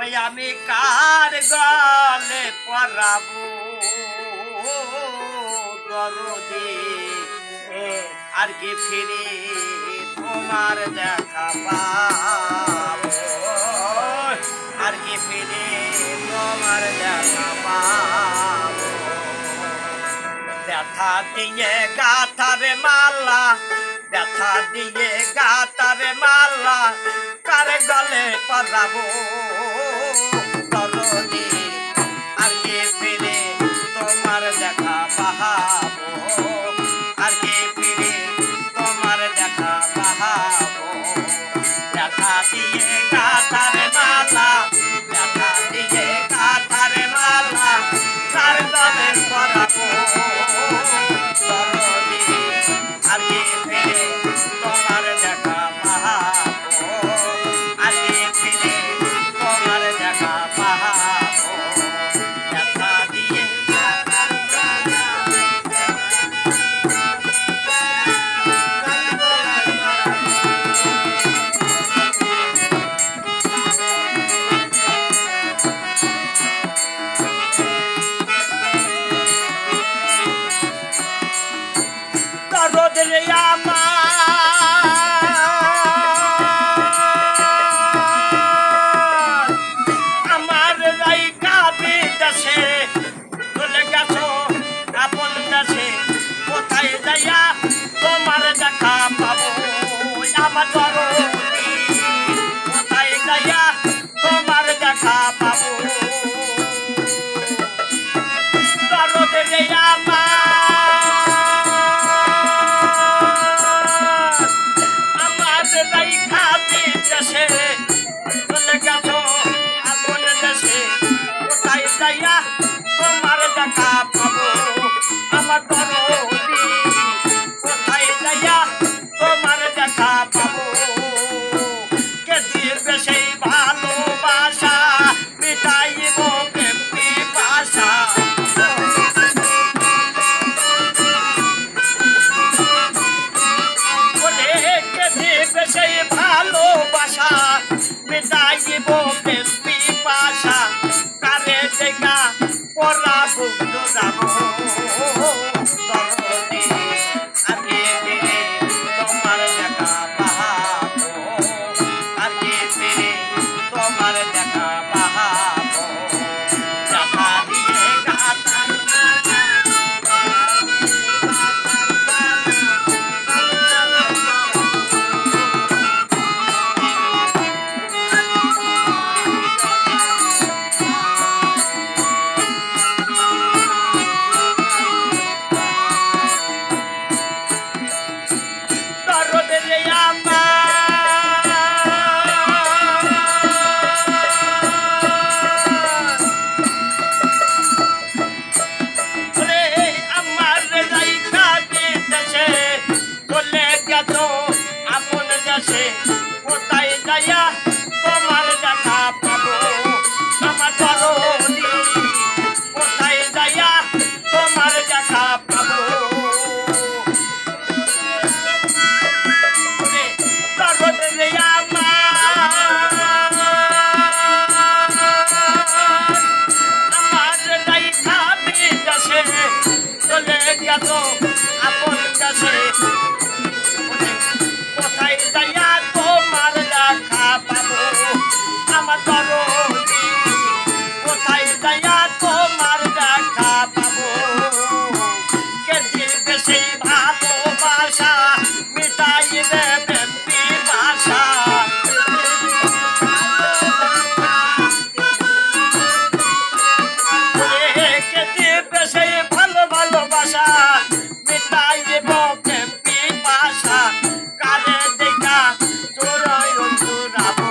ওই আমি কার গলে পরাবো দরদি আর কি ফিরে তোমার দেখা পাবো আর কি ফিরে তোমার দেখা পাবো ব্যথা দিয়ে গাথারে মালা ব্যথা দিয়ে গাথারে মালা কার গলে পরাবো দরদি আর কি ফিরে তোমার দেখা পাবো আর কি ফিরে তোমার দেখা পাবো ব্যথা দিয়ে গাথারে মালা ব্যথা দিয়ে গাথারে মালা কার গলে পরাবো দরদি আর কি ফিরে তোমার দেখা পাবো আর কি ফিরে তোমার দেখা পাবো ব্যথা দিয়ে দরদরে আমার রাইকা বিদেশে চলে গেছো আপন দেশে কোথায় যাইয়া তোমার দেখা পাবো আমার দরদি কোথায় যাইয়া তোমার দেখা পাবো দরদরে আমার রাইকা বিদেশে চলে গেছো আপন দেশে কোথায় যাইয়া তোমার দেখা পাবো আমার দরদি কোথায় যাইয়া তোমার দেখা পাবো কে দিবে সেই ভালোবাসা মিটাইব প্রেমী ভাষা কে দিবে সেই ভালোবাসা মিটাইব প্রেমী ভাষা কারে দেখা পরাবো যাবো দরদি আগে ফিরে তোমার দেখা পাবো আগে ফিরে তোমার দেখা পাবো দেখা দিয়ে গাথা দরদরে আমার রাইকা বিদেশে চলে গেছো আপন দেশে কোথায় যাইয়া তোমার দেখা পাবো আমার দরদি কোথায় যাইয়া তোমার দেখা পাবো দরদরে আমার রাইকা বিদেশে চলে গেছো আপন দেশে কোথায় যাইয়া তোমার দেখা পাবো আমার দরদি কোথায় যাইয়া তোমার দেখা পাবো কে দিবে সেই ভালোবাসা মিটাইবে প্রেমী ভাষা কে দিবে সেই ভালোবাসা মিটাইব প্রেমী ভাষা কারে দেখা চোরাই চোরাবো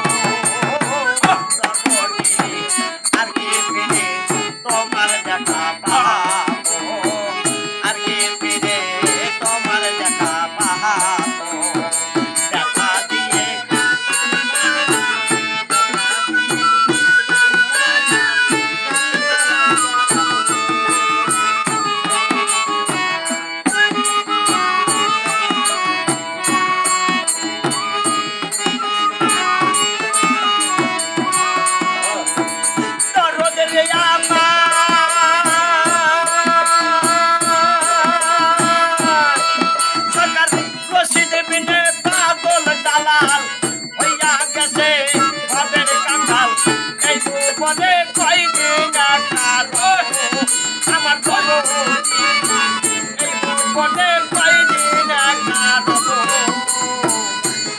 এই ভুবনে কয়দিন একা রব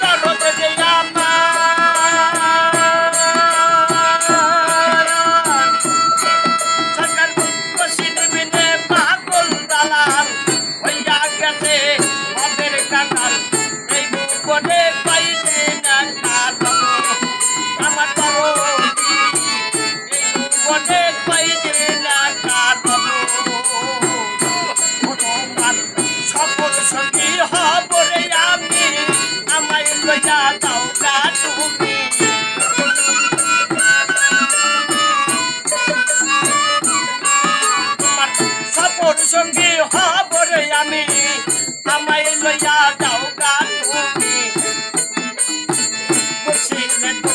দরদ যে আমার সরকার বসিন বিনে পাগল দালাল হইয়া গেছে মদের কাঁঠাল এই ভুবনে কয়দিন একা রব আমার দরদি এই ভুবনে কয়দিন একা রব তোমার সকল সঙ্গী হব রে আমি আমায় লইয়া দাও গা তুমি তোমার সকল সঙ্গী হব রে আমি আমায় লইয়া দাও গা তুমি বসিলে তো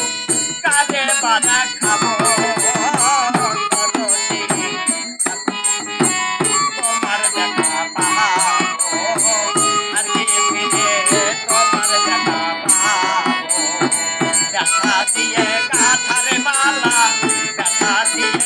কাজে বাধা খাবো তোমার দেখা পাবো আর কি ফিরে তোমার দেখা পাবো দেখা দিয়ে গাথারে মালা দেখা দিয়ে